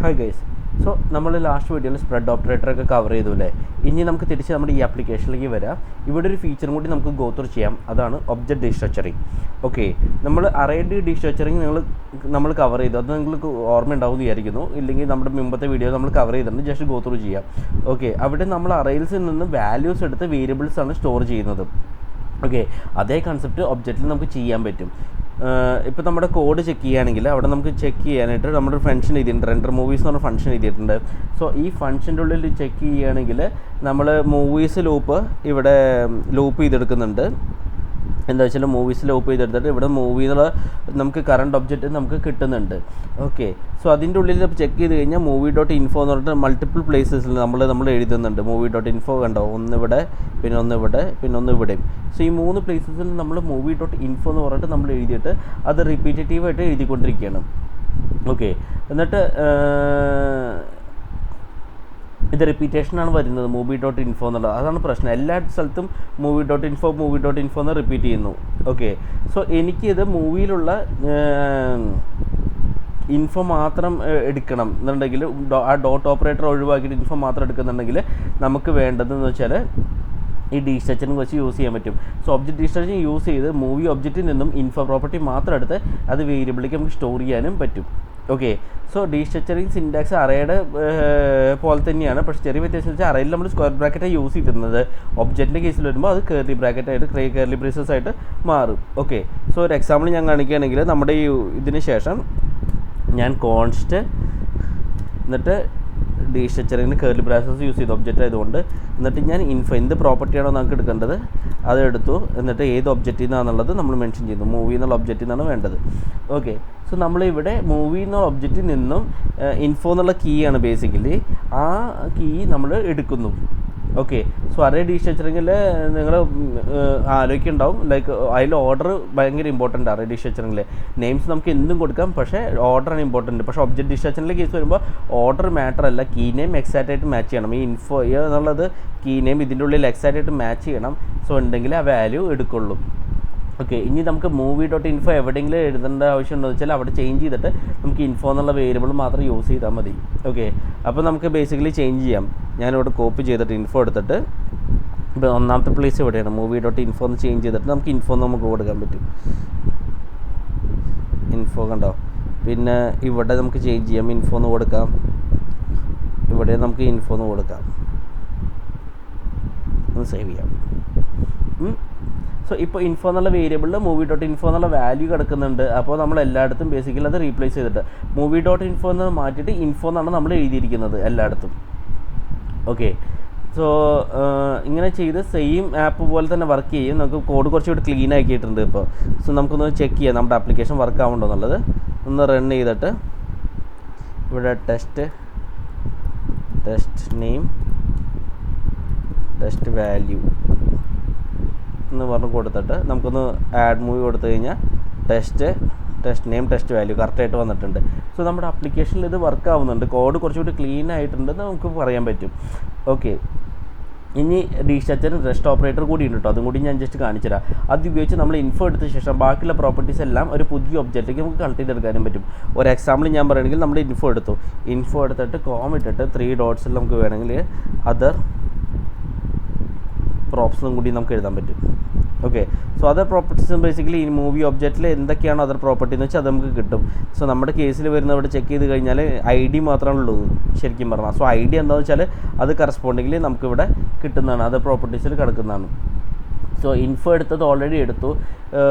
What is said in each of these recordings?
Hi guys. So നമ്മൾ last വീഡിയോയിൽ spread ഓപ്പറേറ്ററൊക്കെ cover ചെയ്തു അല്ലേ. ഇനി നമുക്ക് തിരിച്ച് നമ്മുടെ ഈ ആപ്ലിക്കേഷനിലേക്ക് വരാം. ഇവിടെ ഒരു ഫീച്ചറും കൂടി നമുക്ക് ഗോ ത്രൂ ചെയ്യാം. അതാണ് ഒബ്ജക്റ്റ് ഡീസ്ട്രക്ചറിങ്. ഓക്കെ, നമ്മൾ അറേഡ് ഡീസ്ട്രക്ചറിങ് നമ്മൾ കവർ ചെയ്തു. അത് നിങ്ങൾക്ക് ഓർമ്മ ഉണ്ടാവും വിചാരിക്കുന്നു. ഇല്ലെങ്കിൽ നമ്മുടെ മുമ്പത്തെ വീഡിയോ നമ്മൾ കവർ ചെയ്തിട്ടുണ്ട്. ജസ്റ്റ് ഗോ ത്രൂ ചെയ്യാം. ഓക്കെ, അവിടെ നമ്മൾ അറേൽസിൽ നിന്ന് വാല്യൂസ് എടുത്ത് വേരിയബിൾസ് ആണ് സ്റ്റോർ ചെയ്യുന്നത്. ഓക്കെ, അതേ കൺസെപ്റ്റ് ഒബ്ജക്റ്റിൽ നമുക്ക് ചെയ്യാൻ പറ്റും. ഇപ്പോൾ നമ്മുടെ കോഡ് ചെക്ക് ചെയ്യുകയാണെങ്കിൽ അവിടെ നമുക്ക് ചെക്ക് ചെയ്യാനായിട്ട് നമ്മുടെ ഫംഗ്ഷൻ എഴുതിയിട്ടുണ്ട്. റെൻഡർ മൂവീസ് എന്ന് പറഞ്ഞ ഫംഗ്ഷൻ എഴുതിയിട്ടുണ്ട്. സോ ഈ ഫംഗ്ഷൻ്റെ ഉള്ളിൽ ചെക്ക് ചെയ്യുകയാണെങ്കിൽ നമ്മൾ മൂവീസ് ഇവിടെ ലൂപ്പ് ചെയ്തെടുക്കുന്നുണ്ട്. എന്താ വെച്ചാൽ മൂവീസ് ലൂപ്പ് ചെയ്തെടുത്തിട്ട് ഇവിടെ മൂവി എന്നുള്ള നമുക്ക് കറണ്ട് ഒബ്ജക്റ്റ് നമുക്ക് കിട്ടുന്നുണ്ട്. ഓക്കെ, സോ അതിൻ്റെ ഉള്ളിൽ ചെക്ക് ചെയ്ത് കഴിഞ്ഞാൽ മൂവി ഡോട്ട് ഇൻഫോ എന്ന് പറഞ്ഞിട്ട് മൾട്ടിപ്പിൾ പ്ലേസസിൽ നമ്മൾ എഴുതുന്നുണ്ട്. മൂവി ഡോട്ട് ഇൻഫോ കണ്ടോ, ഒന്നിവിടെ, പിന്നെ ഒന്നിവിടെ, പിന്നെ ഒന്നിവിടെയും. സോ ഈ 3 പ്ലേസസിൽ നമ്മൾ മൂവി ഡോട്ട് ഇൻഫോ എന്ന് പറഞ്ഞിട്ട് നമ്മൾ എഴുതിയിട്ട് അത് റിപ്പീറ്റേറ്റീവായിട്ട് എഴുതിക്കൊണ്ടിരിക്കുകയാണ്. ഓക്കെ, എന്നിട്ട് ഇത് റിപ്പീറ്റേഷനാണ് വരുന്നത് മൂവി ഡോട്ട് ഇൻഫോ എന്നുള്ളത്. അതാണ് പ്രശ്നം. എല്ലാ സ്ഥലത്തും മൂവി ഡോട്ട് ഇൻഫോ എന്ന് റിപ്പീറ്റ് ചെയ്യുന്നു. ഓക്കെ, സോ എനിക്കിത് മൂവിയിലുള്ള ഇൻഫോ മാത്രം എടുക്കണം എന്നുണ്ടെങ്കിൽ, ആ ഡോട്ട് ഓപ്പറേറ്റർ ഒഴിവാക്കിയിട്ട് ഇൻഫോ മാത്രം എടുക്കുന്നുണ്ടെങ്കിൽ നമുക്ക് വേണ്ടതെന്ന് വെച്ചാൽ ഈ ഡീസ്ട്രക്ചറിങ് വെച്ച് യൂസ് ചെയ്യാൻ പറ്റും. സോ ഒബ്ജക്റ്റ് ഡീസ്ട്രക്ചറിങ് യൂസ് ചെയ്ത് മൂവി ഒബ്ജക്റ്റിൽ നിന്നും ഇൻഫോ പ്രോപ്പർട്ടി മാത്രം എടുത്ത് അത് വേരിയബിളിലേക്ക് നമുക്ക് സ്റ്റോർ ചെയ്യാനും പറ്റും. ഓക്കെ, സോ ഡീസ്ട്രക്ചറിങ് സിൻറ്റാക്സ് അറേയുടെ പോലെ തന്നെയാണ്. പക്ഷേ ചെറിയ വ്യത്യാസം വെച്ചാൽ അറേയിൽ നമ്മൾ സ്ക്വയർ ബ്രാക്കറ്റായി യൂസ് ചെയ്തിരുന്നത്. ഒബ്ജക്റ്റിൻ്റെ കേസിൽ വരുമ്പോൾ അത് കേർലി ബ്രാക്കറ്റായിട്ട് കേർലി ബ്രേസസ് ആയിട്ട് മാറും. ഓക്കെ, സോ ഒരു എക്സാമ്പിൾ ഞാൻ കാണിക്കുകയാണെങ്കിൽ നമ്മുടെ ഈ ഇതിന് ശേഷം ഞാൻ കോൺസ്റ്റ് എന്നിട്ട് ഡീസ്ട്രക്ചറിന് കേർലി ബ്രാസസ് യൂസ് ചെയ്തു ഒബ്ജക്റ്റ് ആയതുകൊണ്ട്. എന്നിട്ട് ഞാൻ ഇൻഫോ എന്ത് പ്രോപ്പർട്ടിയാണോ നമുക്ക് എടുക്കേണ്ടത് അതെടുത്തു. എന്നിട്ട് ഏത് ഒബ്ജക്റ്റിൽ നിന്നാണെന്നുള്ളത് നമ്മൾ മെൻഷൻ ചെയ്യുന്നു. മൂവി എന്നുള്ള ഒബ്ജക്റ്റിൽ നിന്നാണ് വേണ്ടത്. ഓക്കെ, സോ നമ്മളിവിടെ മൂവി എന്നുള്ള ഒബ്ജക്റ്റിൽ നിന്നും ഇൻഫോ എന്നുള്ള കീ ആണ് ബേസിക്കലി. ആ കീ നമ്മൾ എടുക്കുന്നു. ഓക്കെ, സോ അറേ ഡീസ്ട്രക്ചറിങ്ങിൽ നിങ്ങൾ ആലോചിക്കുന്നുണ്ടാവും, ലൈക്ക് അതിൽ ഓർഡർ ഭയങ്കര ഇമ്പോർട്ടൻ്റ്. അറേ ഡീസ്ട്രക്ചറിങ്ങിൽ നെയിംസ് നമുക്ക് എന്തും കൊടുക്കാം, പക്ഷേ ഓർഡറാണ് ഇമ്പോർട്ടൻറ്റ്. പക്ഷേ ഒബ്ജക്റ്റ് ഡീസ്ട്രക്ചറിൻ്റെ കേസ് വരുമ്പോൾ ഓർഡർ മാറ്റർ അല്ല, കീ നെയിം എക്സാക്റ്റ് ആയിട്ട് മാച്ച് ചെയ്യണം. ഈ ഇൻഫോ എന്നുള്ളത് കീ നെയിം ഇതിൻ്റെ ഉള്ളിൽ എക്സാക്റ്റ് ആയിട്ട് മാച്ച് ചെയ്യണം. സോ ഉണ്ടെങ്കിൽ ആ വാല്യൂ എടുക്കുള്ളൂ. ഓക്കെ, ഇനി നമുക്ക് മൂവി ഡോട്ട് ഇൻഫോ എവിടെയെങ്കിലും എഴുതേണ്ട ആവശ്യമുണ്ടെന്ന് വെച്ചാൽ അവിടെ ചേഞ്ച് ചെയ്തിട്ട് നമുക്ക് ഇൻഫോ എന്നുള്ള വേരിയബിൾ മാത്രം യൂസ് ചെയ്താൽ മതി. ഓക്കെ, അപ്പോൾ നമുക്ക് ബേസിക്കലി ചേഞ്ച് ചെയ്യാം. ഞാനിവിടെ കോപ്പി ചെയ്തിട്ട് ഇൻഫോ എടുത്തിട്ട്, ഇപ്പോൾ ഒന്നാമത്തെ പ്ലേസ് എവിടെയാണ് മൂവി ഡോട്ട് ഇൻഫോ എന്ന് ചേഞ്ച് ചെയ്തിട്ട് നമുക്ക് ഇൻഫോ നമുക്ക് കൊടുക്കാൻ പറ്റും. ഇൻഫോ കണ്ടോ, പിന്നെ ഇവിടെ നമുക്ക് ചേഞ്ച് ചെയ്യാം, ഇൻഫോ എന്ന് കൊടുക്കാം. ഇവിടെ നമുക്ക് ഇൻഫോ എന്ന് കൊടുക്കാം. ഒന്ന് സേവ് ചെയ്യാം. സോ ഇപ്പോൾ ഇൻഫോ എന്നുള്ള വേരിയബിളിൽ മൂവി ഡോട്ട് ഇൻഫോ എന്നുള്ള വാല്യൂ കിടക്കുന്നുണ്ട്. അപ്പോൾ നമ്മൾ എല്ലായിടത്തും ബേസിക്കലി അത് റീപ്ലേസ് ചെയ്തിട്ട് മൂവി ഡോട്ട് ഇൻഫോ എന്ന് മാറ്റിയിട്ട് ഇൻഫോ എന്നാണ് നമ്മൾ എഴുതിയിരിക്കുന്നത് എല്ലായിടത്തും. ഓക്കെ, സോ ഇങ്ങനെ ചെയ്ത് സെയിം ആപ്പ് പോലെ തന്നെ വർക്ക് ചെയ്യും. നമുക്ക് കോഡ് കുറച്ചുകൂടി ക്ലീൻ ആക്കിയിട്ടുണ്ട് ഇപ്പോൾ. സോ നമുക്കൊന്ന് ചെക്ക് ചെയ്യാം നമ്മുടെ ആപ്ലിക്കേഷൻ വർക്ക് ആവുന്നുണ്ടോ എന്നുള്ളത്. ഒന്ന് റൺ ചെയ്തിട്ട് ഇവിടെ ടെസ്റ്റ് നെയിം ടെസ്റ്റ് വാല്യൂ എന്ന് പറഞ്ഞ് കൊടുത്തിട്ട് നമുക്കൊന്ന് ആഡ് മൂവി കൊടുത്തു കഴിഞ്ഞാൽ ടെസ്റ്റ് നെയിം ടെസ്റ്റ് വാല്യൂ കറക്റ്റായിട്ട് വന്നിട്ടുണ്ട്. സോ നമ്മുടെ ആപ്ലിക്കേഷനിൽ ഇത് വർക്ക് ആവുന്നുണ്ട്. കോഡ് കുറച്ചുകൂടി ക്ലീൻ ആയിട്ടുണ്ടെന്ന് നമുക്ക് പറയാൻ പറ്റും. ഓക്കെ, ഇനി ഡീസ്ട്രക്ചർ റെസ്റ്റ് ഓപ്പറേറ്റർ കൂടി ഉണ്ട് കേട്ടോ. അതും കൂടി ഞാൻ ജസ്റ്റ് കാണിച്ചുതരാം. അത് ഉപയോഗിച്ച് നമ്മൾ ഇൻഫോ എടുത്ത ശേഷം ബാക്കിയുള്ള പ്രോപ്പർട്ടീസ് എല്ലാം ഒരു പുതിയ ഒബ്ജക്റ്റിലേക്ക് നമുക്ക് കളക്ട് ചെയ്തെടുക്കാനും പറ്റും. ഒരു എക്സാമ്പിൾ ഞാൻ പറയുകയാണെങ്കിൽ നമ്മൾ ഇൻഫോ എടുത്തിട്ട് കോം ഇട്ടിട്ട് 3 ഡോട്ട്സിൽ നമുക്ക് വേണമെങ്കിൽ അതർ പ്രോപ്സും കൂടി നമുക്ക് എഴുതാൻ പറ്റും. ഓക്കെ, സോ അതർ പ്രോപ്പർട്ടീസും ബേസിക്കലി ഈ മൂവി ഒബ്ജക്റ്റിൽ എന്തൊക്കെയാണോ അതർ പ്രോപ്പർട്ടി എന്ന് വെച്ചാൽ അത് നമുക്ക് കിട്ടും. സോ നമ്മുടെ കേസിൽ വരുന്ന ഇവിടെ ചെക്ക് ചെയ്ത് കഴിഞ്ഞാൽ ID മാത്രമാണുള്ളത് ശരിക്കും പറഞ്ഞാൽ. സോ ID എന്താണെന്ന് വെച്ചാൽ അത് കറസ്പോണ്ടിങ്ങിൽ നമുക്കിവിടെ കിട്ടുന്നതാണ്, അതർ പ്രോപ്പർട്ടീസിൽ കിടക്കുന്നതാണ്. സോ ഇൻഫോ എടുത്തത് ഓൾറെഡി എടുത്തു.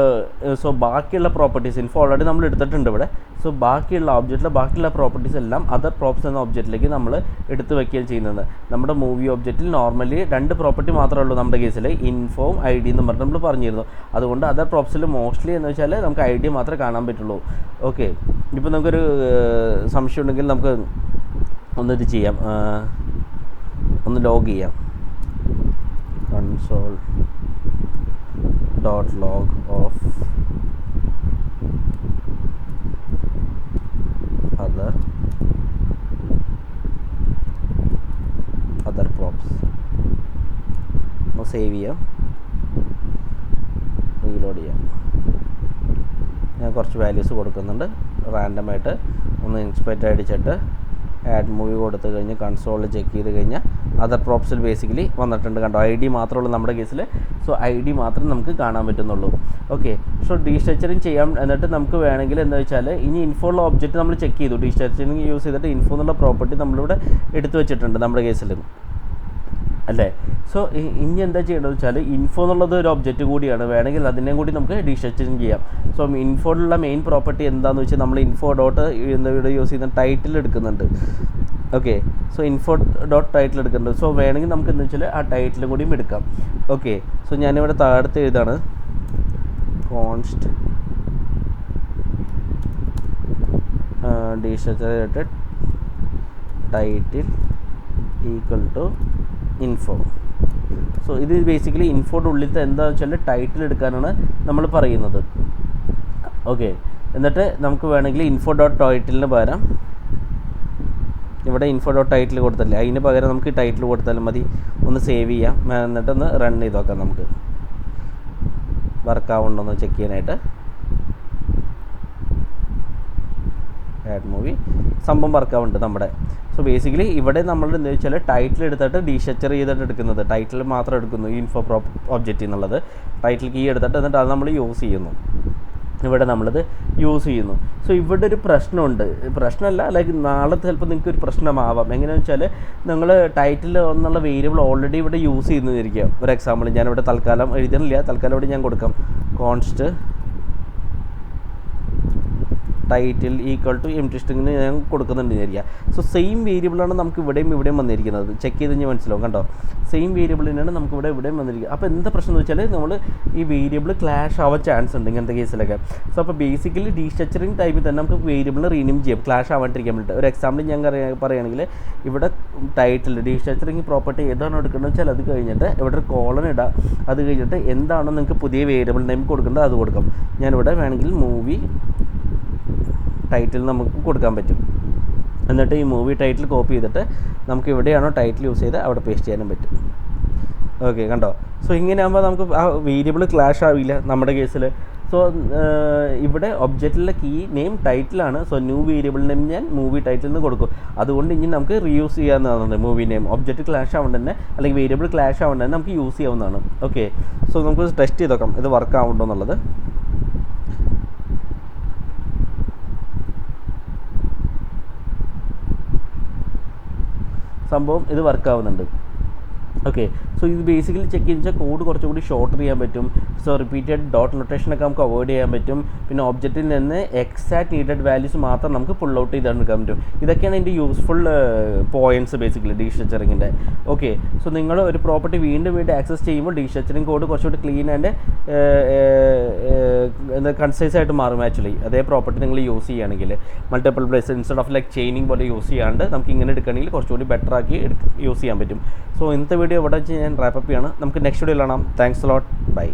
സോ ബാക്കിയുള്ള പ്രോപ്പർട്ടീസ് ഇൻഫോ ഓൾറെഡി നമ്മൾ എടുത്തിട്ടുണ്ട് ഇവിടെ. സോ ബാക്കിയുള്ള ഒബ്ജക്റ്റിലെ ബാക്കിയുള്ള പ്രോപ്പർട്ടീസ് എല്ലാം അതർ പ്രോപ്സ് എന്ന ഒബ്ജക്റ്റിലേക്ക് നമ്മൾ എടുത്ത് വയ്ക്കുകയാണ് ചെയ്യുന്നത്. നമ്മുടെ മൂവി ഒബ്ജക്റ്റിൽ നോർമലി 2 പ്രോപ്പർട്ടി മാത്രമേ ഉള്ളൂ നമ്മുടെ കേസിൽ, ഇൻഫോം ID എന്ന് പറഞ്ഞിട്ട് നമ്മൾ പറഞ്ഞിരുന്നു. അതുകൊണ്ട് അതർ പ്രോപ്സിൽ മോസ്റ്റ്ലി എന്ന് വെച്ചാൽ നമുക്ക് ID മാത്രമേ കാണാൻ പറ്റുള്ളൂ. ഓക്കെ, ഇപ്പോൾ നമുക്കൊരു സംശയം ഉണ്ടെങ്കിൽ നമുക്ക് ഒന്നിത് ചെയ്യാം, ഒന്ന് ലോഗ് ചെയ്യാം. Console .log of other props. Save ചെയ്യാം, റീലോഡ് ചെയ്യാം. ഞാൻ കുറച്ച് വാല്യൂസ് കൊടുക്കുന്നുണ്ട് റാൻഡമായിട്ട്. ഒന്ന് ഇൻസ്പെക്റ്റ് അടിച്ചിട്ട് ആഡ് മൂവി കൊടുത്തു കഴിഞ്ഞ് കൺസോളിൽ ചെക്ക് ചെയ്ത് കഴിഞ്ഞാൽ അതർ പ്രോപ്സിൽ ബേസിക്കലി വന്നിട്ടുണ്ട്. കണ്ടോ, ID മാത്രമേ ഉള്ളൂ നമ്മുടെ കേസിൽ. സോ ID മാത്രം നമുക്ക് കാണാൻ പറ്റുന്നുള്ളൂ. ഓക്കെ, സോ ഡീസ്ട്രക്ചറിങ് ചെയ്യാം. എന്നിട്ട് നമുക്ക് വേണമെങ്കിൽ എന്താ വെച്ചാൽ ഇനി ഇൻഫോ ഉള്ള ഒബ്ജക്റ്റ് നമ്മൾ ചെക്ക് ചെയ്തു. ഡീസ്ട്രക്ചറിങ് യൂസ് ചെയ്തിട്ട് ഇൻഫോ എന്നുള്ള പ്രോപ്പർട്ടി നമ്മളിവിടെ എടുത്തു വെച്ചിട്ടുണ്ട് നമ്മുടെ കേസിൽ അല്ലേ. സോ ഇനി എന്താ ചെയ്യേണ്ടതെന്ന് വെച്ചാൽ ഇൻഫോ എന്നുള്ളത് ഒരു ഒബ്ജക്റ്റ് കൂടിയാണ്, വേണമെങ്കിൽ അതിനെയും കൂടി നമുക്ക് ഡീസ്ട്രക്ചറിങ് ചെയ്യാം. സോ ഇൻഫോയിലുള്ള മെയിൻ പ്രോപ്പർട്ടി എന്താണെന്ന് വെച്ചാൽ നമ്മൾ ഇൻഫോ ഡോട്ട് എന്താ ഇവിടെ യൂസ് ചെയ്യുന്ന ടൈറ്റിൽ എടുക്കുന്നുണ്ട്. Okay, so info dot title എടുക്കുന്നുണ്ട്. സോ വേണമെങ്കിൽ നമുക്ക് എന്താ വെച്ചാൽ ആ ടൈറ്റിലും കൂടിയും എടുക്കാം. ഓക്കെ, സോ ഞാനിവിടെ താഴത്ത് എഴുതാണ് const destructure title equal to info. So ഇത് ബേസിക്കലി ഇൻഫോയുടെ ഉള്ളിലത്തെ എന്താണെന്ന് വെച്ചാൽ ടൈറ്റിൽ എടുക്കാനാണ് നമ്മൾ പറയുന്നത്. ഓക്കെ, എന്നിട്ട് നമുക്ക് വേണമെങ്കിൽ ഇൻഫോ ഡോട്ട് ടൈറ്റിലിന് പകരം ഇവിടെ ഇൻഫോ ഡോട്ട് ടൈറ്റിൽ കൊടുത്തല്ലേ, അതിന് പകരം നമുക്ക് ടൈറ്റിൽ കൊടുത്താലും മതി. ഒന്ന് സേവ് ചെയ്യാം, എന്നിട്ടൊന്ന് റൺ ചെയ്ത് നോക്കാം നമുക്ക് വർക്കാവുണ്ടോന്ന് ചെക്ക് ചെയ്യാനായിട്ട്. ആഡ് മൂവി സംഭവം വർക്കാവുന്നുണ്ട് നമ്മുടെ. സോ ബേസിക്കലി ഇവിടെ നമ്മൾ എന്താ വെച്ചാൽ ടൈറ്റിൽ എടുത്തിട്ട് ഡീസ്ട്രക്ചർ ചെയ്തിട്ട് എടുക്കുന്നത്, ടൈറ്റിൽ മാത്രം എടുക്കുന്നു ഈ ഇൻഫോ ഒബ്ജക്റ്റ് എന്നുള്ളത്. ടൈറ്റിൽ കീ എടുത്തിട്ട് എന്നിട്ട് അത് നമ്മൾ യൂസ് ചെയ്യുന്നു, ഇവിടെ നമ്മളത് യൂസ് ചെയ്യുന്നു. സോ ഇവിടെ ഒരു പ്രശ്നമുണ്ട്, പ്രശ്നമല്ല ലൈക്ക് നാളെ ചിലപ്പോൾ നിങ്ങൾക്ക് ഒരു പ്രശ്നമാവാം. എങ്ങനെയാണെന്ന് വെച്ചാൽ നിങ്ങൾ ടൈറ്റിൽ എന്നുള്ള വേരിയബിൾ ഓൾറെഡി ഇവിടെ യൂസ് ചെയ്യുന്നതിരിക്കുക. ഒരു എക്സാമ്പിൾ ഞാനിവിടെ തൽക്കാലം എഴുതുന്നില്ല, തൽക്കാലം ഇവിടെ ഞാൻ കൊടുക്കാം const title equal to empty സ്ട്രിങ്ങിന് ഞാൻ കൊടുക്കുന്നുണ്ട് വിചാരിക്കുക. സോ സെയിം വേരിയബിളാണ് നമുക്ക് ഇവിടെയും വന്നിരിക്കുന്നത്. ചെക്ക് ചെയ്ത് കഴിഞ്ഞാൽ മനസ്സിലാവും. കണ്ടോ, സെയിം വേരിയബിളിനാണ് നമുക്ക് ഇവിടെയും വന്നിരിക്കുക. അപ്പോൾ എന്താ പ്രശ്നം എന്ന് വെച്ചാൽ നമ്മൾ ഈ വേരിയബിൾ ക്ലാഷ് ആവാൻ ചാൻസ് ഉണ്ട് ഇങ്ങനത്തെ കേസിലൊക്കെ. സോ അപ്പോൾ ബേസിക്കലി ഡീസ്ട്രക്ചറിങ് ടൈമിൽ തന്നെ നമുക്ക് വേരിയബിളിന് റീനെയിം ചെയ്യാം, ക്ലാഷ് ആവാണ്ടിരിക്കാൻ വേണ്ടിയിട്ട്. ഒരു എക്സാമ്പിൾ ഞാൻ പറയുകയാണെങ്കിൽ ഇവിടെ ടൈറ്റിൽ ഡീസ്ട്രക്ചറിങ് പ്രോപ്പർട്ടി ഏതാണോ എടുക്കുന്നത് വെച്ചാൽ അത് കഴിഞ്ഞിട്ട് ഇവിടെ ഒരു കോളൻ ഇടാം. അത് കഴിഞ്ഞിട്ട് എന്താണോ നിങ്ങൾക്ക് പുതിയ വേരിയബിൾ നെയിം കൊടുക്കേണ്ടത് അത് കൊടുക്കാം. ഞാനിവിടെ വേണമെങ്കിൽ മൂവി ടൈറ്റിൽ നമുക്ക് കൊടുക്കാൻ പറ്റും. എന്നിട്ട് ഈ മൂവി ടൈറ്റിൽ കോപ്പി ചെയ്തിട്ട് നമുക്ക് എവിടെയാണോ ടൈറ്റിൽ യൂസ് ചെയ്ത് അവിടെ പേസ്റ്റ് ചെയ്യാനും പറ്റും. ഓക്കെ, കണ്ടോ. സോ ഇങ്ങനെ ആകുമ്പോൾ നമുക്ക് ആ വേരിയബിൾ ക്ലാഷ് ആവില്ല നമ്മുടെ കേസിൽ. സോ ഇവിടെ ഒബ്ജക്റ്റിലെ കീ നെയിം ടൈറ്റിലാണ്. സോ ന്യൂ വേരിയബിൾ നെയിം ഞാൻ മൂവി ടൈറ്റിൽ നിന്ന് കൊടുക്കും. അതുകൊണ്ട് ഇനി നമുക്ക് റീയൂസ് ചെയ്യാവുന്നതാണ് മൂവി നെയിം. ഒബ്ജക്റ്റ് ക്ലാഷ് ആവേണ്ട തന്നെ അല്ലെങ്കിൽ വേരിയബിൾ ക്ലാഷ് ആവേണ്ട തന്നെ നമുക്ക് യൂസ് ചെയ്യാവുന്നതാണ്. ഓക്കെ, സോ നമുക്ക് ടെസ്റ്റ് ചെയ്ത് നോക്കാം ഇത് വർക്ക് ആവുന്നുണ്ടോ എന്നുള്ളത്. സംഭവം ഇത് വർക്കാവുന്നുണ്ട്. ഓക്കെ, സോ ഇത് ബേസിക്കലി ചെക്ക് ചെയ്താൽ കോഡ് കുറച്ചുകൂടി ഷോർട്ടർ ചെയ്യാൻ പറ്റും. സോ റിപ്പീറ്റഡ് ഡോട്ട് നൊട്ടേഷനൊക്കെ നമുക്ക് അവോയ്ഡ് ചെയ്യാൻ പറ്റും. പിന്നെ ഒബ്ജക്റ്റിൽ നിന്ന് എക്സാക്ട് നീഡഡ് വാല്യൂസ് മാത്രം നമുക്ക് പുൾ ഔട്ട് ചെയ്തെടുക്കാൻ പറ്റും. ഇതൊക്കെയാണ് ഇതിൻ്റെ യൂസ്ഫുൾ പോയിൻറ്റ്സ് ബേസിക്കലി ഡീസ്ട്രക്ചറിങ്ങിൻ്റെ. ഓക്കെ, സോ നിങ്ങൾ ഒരു പ്രോപ്പർട്ടി വീണ്ടും ആക്സസ് ചെയ്യുമ്പോൾ ഡീസ്ട്രക്ചറിങ് കോഡ് കുറച്ചുകൂടി ക്ലീൻ ആൻഡ് എന്താ കൺസൈസ് ആയിട്ട് മാറും ആക്ച്വലി. അതേ പ്രോപ്പർട്ടി നിങ്ങൾ യൂസ് ചെയ്യുകയാണെങ്കിൽ multiple place instead of like chaining പോലെ യൂസ് ചെയ്യാണ്ട് നമുക്ക് ഇങ്ങനെ എടുക്കുകയാണെങ്കിൽ കുറച്ചുകൂടി ബെറ്റർ ആക്കി യൂസ് ചെയ്യാൻ പറ്റും. സോ ഇന്നത്തെ വീഡിയോ ഇവിടെ വെച്ച് ഞാൻ റാപ്പപ്പ് ചെയ്യാണ്. നമുക്ക് നെക്സ്റ്റ് വീഡിയോയിൽ കാണാം. Thanks a lot, by.